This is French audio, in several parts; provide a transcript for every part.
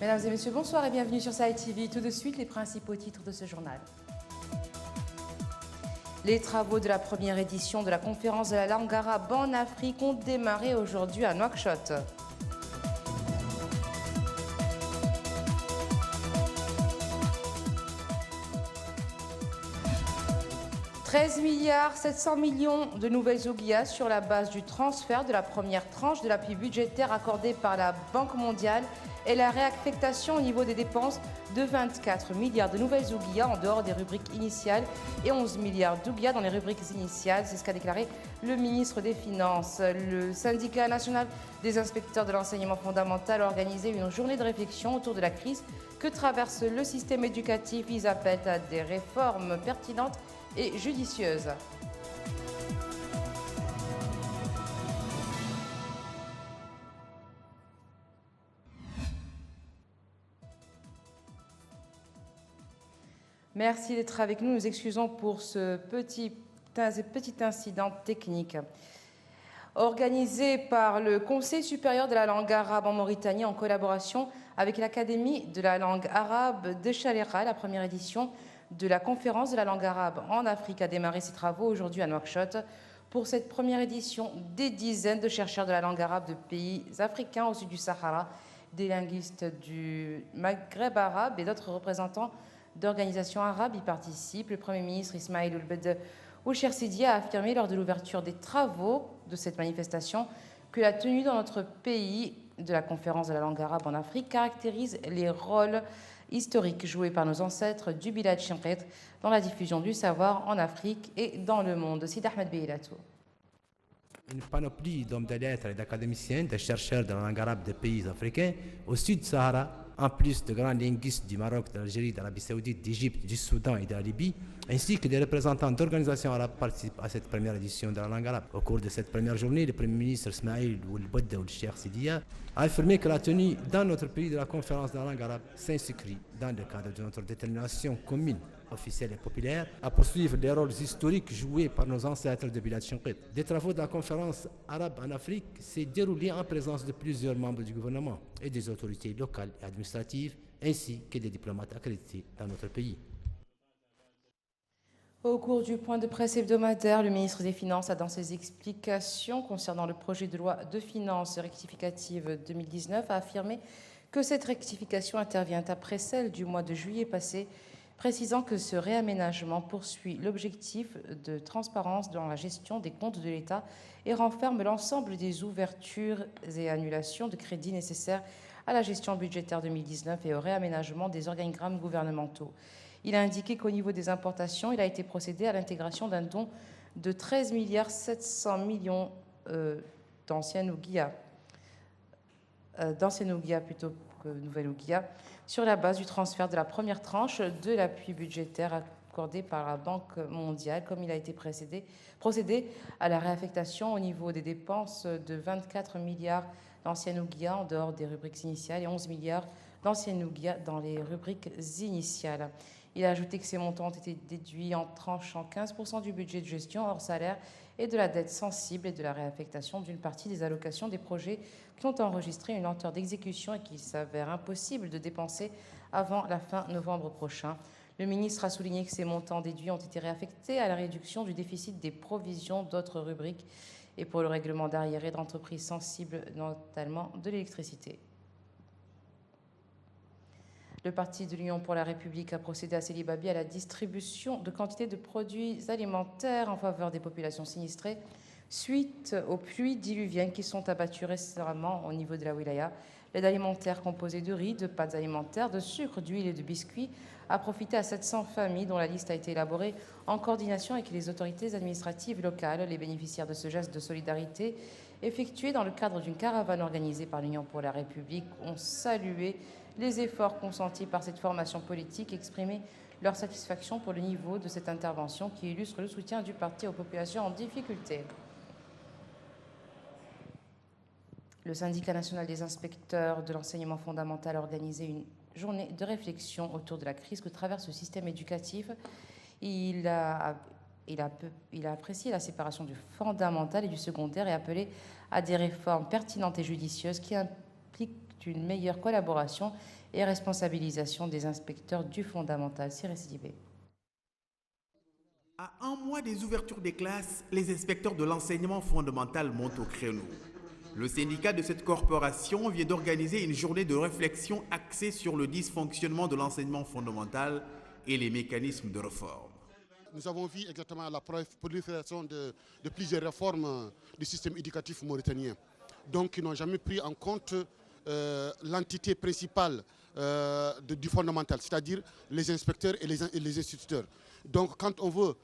Mesdames et messieurs, bonsoir et bienvenue sur Sahel TV. Tout de suite, les principaux titres de ce journal. Les travaux de la première édition de la conférence de la langue arabe en Afrique ont démarré aujourd'hui à Nouakchott. 13,7 milliards de nouvelles ouguias sur la base du transfert de la première tranche de l'appui budgétaire accordé par la Banque mondiale et la réaffectation au niveau des dépenses de 24 milliards de nouvelles ouguias en dehors des rubriques initiales et 11 milliards d'ouguias dans les rubriques initiales. C'est ce qu'a déclaré le ministre des Finances. Le syndicat national des inspecteurs de l'enseignement fondamental a organisé une journée de réflexion autour de la crise que traverse le système éducatif. Ils appellent à des réformes pertinentes et judicieuse. Merci d'être avec nous. Nous excusons pour ce petit incident technique. Organisé par le Conseil supérieur de la langue arabe en Mauritanie en collaboration avec l'Académie de la langue arabe de Chalera, la première édition de la conférence de la langue arabe en Afrique a démarré ses travaux aujourd'hui à Nouakchott. Pour cette première édition, des dizaines de chercheurs de la langue arabe de pays africains au sud du Sahara, des linguistes du Maghreb arabe et d'autres représentants d'organisations arabes y participent. Le Premier ministre Ismaïl Ould Oucher Sidi a affirmé lors de l'ouverture des travaux de cette manifestation que la tenue dans notre pays de la conférence de la langue arabe en Afrique caractérise les rôles historiques joués par nos ancêtres du Bilad Chinqit dans la diffusion du savoir en Afrique et dans le monde. Sid Ahmed Beilatou. Une panoplie d'hommes de lettres et d'académiciens, de chercheurs de la langue arabe des pays africains au sud du Sahara, en plus de grands linguistes du Maroc, de l'Algérie, d'Arabie Saoudite, d'Égypte, du Soudan et de la Libye, ainsi que des représentants d'organisations arabes participent à cette première édition de la langue arabe. Au cours de cette première journée, le Premier ministre Ismaïl Ould Cheikh Sidiya a affirmé que la tenue dans notre pays de la conférence de la langue arabe s'inscrit dans le cadre de notre détermination commune, officielle et populaire, à poursuivre les rôles historiques joués par nos ancêtres de Bilad Chinqit. Des travaux de la conférence arabe en Afrique s'est déroulé en présence de plusieurs membres du gouvernement et des autorités locales et administratives, ainsi que des diplomates accrédités dans notre pays. Au cours du point de presse hebdomadaire, le ministre des Finances a, dans ses explications concernant le projet de loi de finances rectificative 2019, a affirmé que cette rectification intervient après celle du mois de juillet passé, précisant que ce réaménagement poursuit l'objectif de transparence dans la gestion des comptes de l'État et renferme l'ensemble des ouvertures et annulations de crédits nécessaires à la gestion budgétaire 2019 et au réaménagement des organigrammes gouvernementaux. Il a indiqué qu'au niveau des importations, il a été procédé à l'intégration d'un don de 13,7 milliards d'anciennes ouguias, plutôt que nouvelles ouguias, sur la base du transfert de la première tranche de l'appui budgétaire accordé par la Banque mondiale, comme il a été procédé à la réaffectation au niveau des dépenses de 24 milliards d'anciennes ouguias en dehors des rubriques initiales et 11 milliards d'anciennes ouguias dans les rubriques initiales. Il a ajouté que ces montants ont été déduits en tranchant 15% du budget de gestion hors salaire et de la dette sensible et de la réaffectation d'une partie des allocations des projets qui ont enregistré une lenteur d'exécution et qu'il s'avère impossible de dépenser avant la fin novembre prochain. Le ministre a souligné que ces montants déduits ont été réaffectés à la réduction du déficit des provisions d'autres rubriques et pour le règlement d'arriérés d'entreprises sensibles, notamment de l'électricité. Le Parti de l'Union pour la République a procédé à Célibabi à la distribution de quantités de produits alimentaires en faveur des populations sinistrées suite aux pluies diluviennes qui sont abattues récemment au niveau de la wilaya. L'aide alimentaire composée de riz, de pâtes alimentaires, de sucre, d'huile et de biscuits a profité à 700 familles dont la liste a été élaborée en coordination avec les autorités administratives locales. Les bénéficiaires de ce geste de solidarité effectué dans le cadre d'une caravane organisée par l'Union pour la République ont salué les efforts consentis par cette formation politique, exprimer leur satisfaction pour le niveau de cette intervention qui illustre le soutien du parti aux populations en difficulté. Le syndicat national des inspecteurs de l'enseignement fondamental a organisé une journée de réflexion autour de la crise que traverse le système éducatif. Il a apprécié la séparation du fondamental et du secondaire et appelé à des réformes pertinentes et judicieuses qui impliquent d'une meilleure collaboration et responsabilisation des inspecteurs du fondamental. C'est récidivé. À un mois des ouvertures des classes, les inspecteurs de l'enseignement fondamental montent au créneau. Le syndicat de cette corporation vient d'organiser une journée de réflexion axée sur le dysfonctionnement de l'enseignement fondamental et les mécanismes de réforme. Nous avons vu exactement la prolifération de plusieurs réformes du système éducatif mauritanien. Donc, ils n'ont jamais pris en compte l'entité principale du fondamental, c'est-à-dire les inspecteurs et les instituteurs. Donc, quand on veut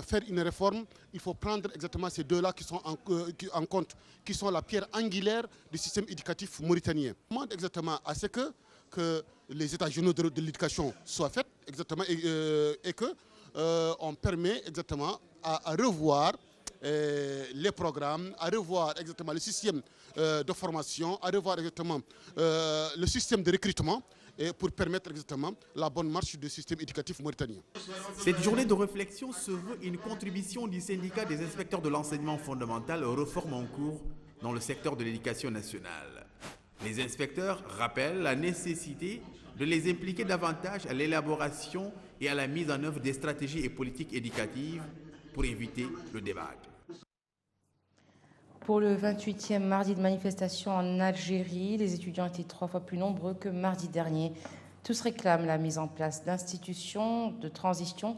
faire une réforme, il faut prendre exactement ces deux-là qui sont en compte, qui sont la pierre angulaire du système éducatif mauritanien. On demande exactement à ce que les états généraux de l'éducation soient faits exactement et que on permet exactement à revoir les programmes, à revoir exactement le système de formation, à revoir exactement le système de recrutement et pour permettre exactement la bonne marche du système éducatif mauritanien. Cette journée de réflexion se veut une contribution du syndicat des inspecteurs de l'enseignement fondamental aux réformes en cours dans le secteur de l'éducation nationale. Les inspecteurs rappellent la nécessité de les impliquer davantage à l'élaboration et à la mise en œuvre des stratégies et politiques éducatives pour éviter le débâcle. Pour le 28e mardi de manifestation en Algérie, les étudiants étaient 3 fois plus nombreux que mardi dernier. Tous réclament la mise en place d'institutions de transition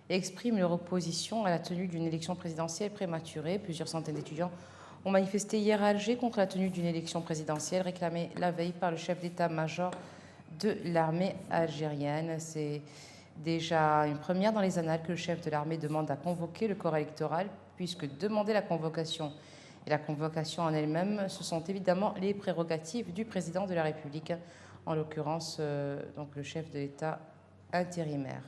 et expriment leur opposition à la tenue d'une élection présidentielle prématurée. Plusieurs centaines d'étudiants ont manifesté hier à Alger contre la tenue d'une élection présidentielle réclamée la veille par le chef d'état-major de l'armée algérienne. C'est déjà une première dans les annales que le chef de l'armée demande à convoquer le corps électoral, puisque demander la convocation et la convocation en elle-même, ce sont évidemment les prérogatives du président de la République, en l'occurrence donc le chef de l'État intérimaire.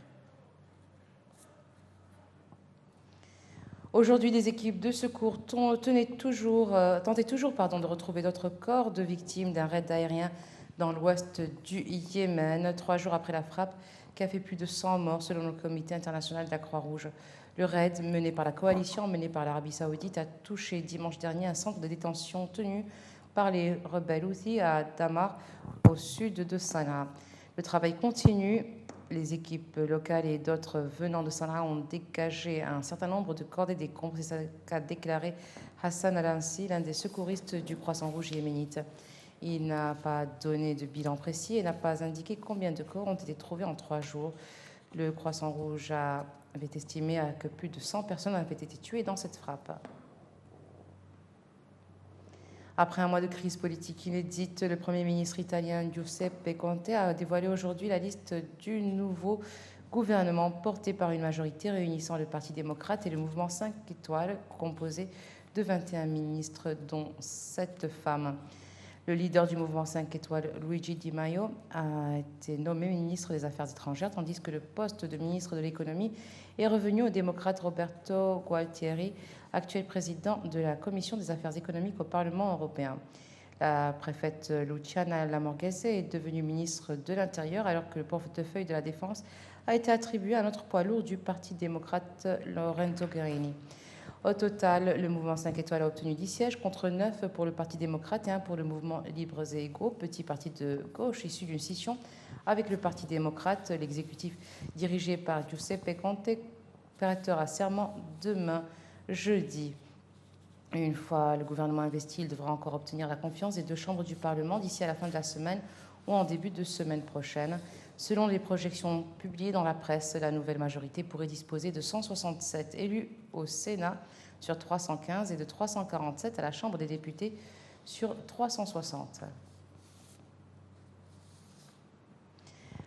Aujourd'hui, des équipes de secours tentaient toujours de retrouver d'autres corps de victimes d'un raid aérien dans l'ouest du Yémen, 3 jours après la frappe qui a fait plus de 100 morts selon le Comité international de la Croix-Rouge. Le raid mené par la coalition, mené par l'Arabie saoudite, a touché dimanche dernier un centre de détention tenu par les rebelles Houthis à Damar, au sud de Sanaa. Le travail continue. Les équipes locales et d'autres venant de Sanaa ont dégagé un certain nombre de cordées décombres. C'est ce qu'a déclaré Hassan Al-Ansi, l'un des secouristes du Croissant-Rouge yéménite. Il n'a pas donné de bilan précis et n'a pas indiqué combien de corps ont été trouvés en 3 jours. Le Croissant-Rouge avait estimé que plus de 100 personnes avaient été tuées dans cette frappe. Après un mois de crise politique inédite, le Premier ministre italien Giuseppe Conte a dévoilé aujourd'hui la liste du nouveau gouvernement porté par une majorité réunissant le Parti démocrate et le mouvement 5 étoiles, composé de 21 ministres, dont 7 femmes. Le leader du mouvement 5 étoiles, Luigi Di Maio, a été nommé ministre des Affaires étrangères, tandis que le poste de ministre de l'économie est revenu au démocrate Roberto Gualtieri, actuel président de la Commission des affaires économiques au Parlement européen. La préfète Luciana Lamorgese est devenue ministre de l'Intérieur, alors que le portefeuille de la Défense a été attribué à un autre poids lourd du Parti démocrate, Lorenzo Guerini. Au total, le mouvement 5 étoiles a obtenu 10 sièges contre 9 pour le Parti démocrate et 1 pour le mouvement Libres et Égaux, petit parti de gauche issu d'une scission avec le Parti démocrate. L'exécutif dirigé par Giuseppe Conte prêtera serment demain, jeudi. Une fois le gouvernement investi, il devra encore obtenir la confiance des 2 chambres du Parlement d'ici à la fin de la semaine ou en début de semaine prochaine. Selon les projections publiées dans la presse, la nouvelle majorité pourrait disposer de 167 élus au Sénat sur 315 et de 347 à la Chambre des députés sur 360.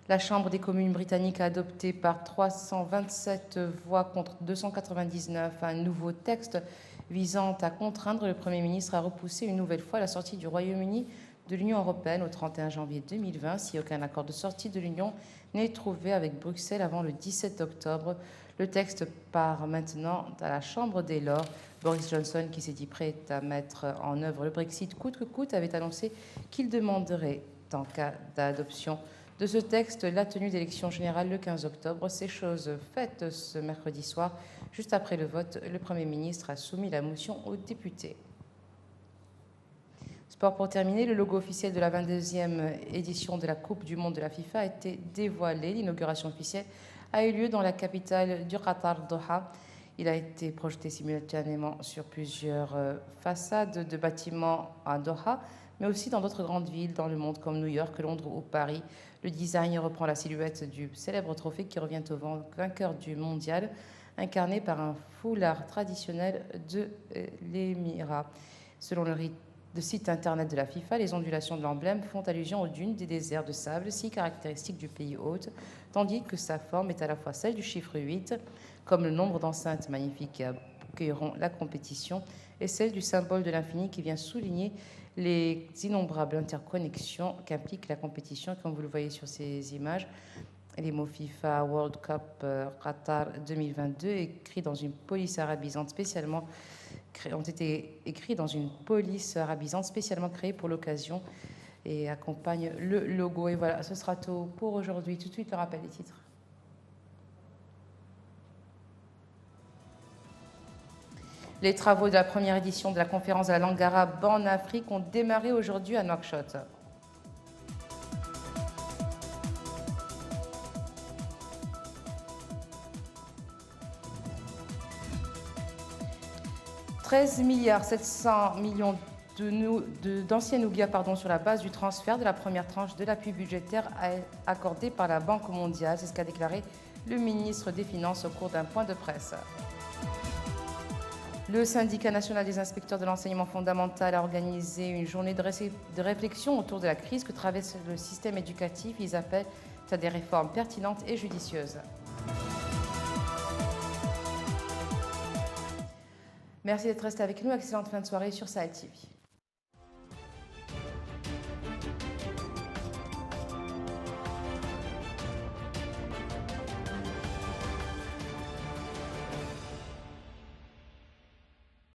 La Chambre des communes britannique a adopté par 327 voix contre 299 un nouveau texte visant à contraindre le Premier ministre à repousser une nouvelle fois la sortie du Royaume-Uni de l'Union européenne au 31 janvier 2020 si aucun accord de sortie de l'Union n'est trouvé avec Bruxelles avant le 17 octobre. Le texte part maintenant à la Chambre des Lords. Boris Johnson, qui s'est dit prêt à mettre en œuvre le Brexit coûte que coûte, avait annoncé qu'il demanderait, en cas d'adoption de ce texte, la tenue d'élections générales le 15 octobre. C'est chose faite ce mercredi soir. Juste après le vote, le Premier ministre a soumis la motion aux députés. Sport pour terminer, le logo officiel de la 22e édition de la Coupe du Monde de la FIFA a été dévoilé. L'inauguration officielle a eu lieu dans la capitale du Qatar, Doha. Il a été projeté simultanément sur plusieurs façades de bâtiments à Doha, mais aussi dans d'autres grandes villes dans le monde comme New York, Londres ou Paris. Le design reprend la silhouette du célèbre trophée qui revient au vainqueur du mondial, incarné par un foulard traditionnel de l'émirat. Selon le site internet de la FIFA, les ondulations de l'emblème font allusion aux dunes des déserts de sable, si caractéristiques du pays hôte, tandis que sa forme est à la fois celle du chiffre 8, comme le nombre d'enceintes magnifiques qui accueilleront la compétition, et celle du symbole de l'infini qui vient souligner les innombrables interconnexions qu'implique la compétition, comme vous le voyez sur ces images. Les mots FIFA World Cup Qatar 2022 ont été écrits dans une police arabisante spécialement créée pour l'occasion et accompagnent le logo. Et voilà, ce sera tout pour aujourd'hui. Tout de suite, le rappel des titres. Les travaux de la première édition de la conférence de la langue arabe en Afrique ont démarré aujourd'hui à Nouakchott. « 13,7 milliards d'anciennes ouguias sur la base du transfert de la première tranche de l'appui budgétaire accordé par la Banque mondiale. C'est ce qu'a déclaré le ministre des Finances au cours d'un point de presse. Le syndicat national des inspecteurs de l'enseignement fondamental a organisé une journée de réflexion autour de la crise que traverse le système éducatif. Ils appellent à des réformes pertinentes et judicieuses. Merci d'être resté avec nous. Excellente fin de soirée sur Sahel TV.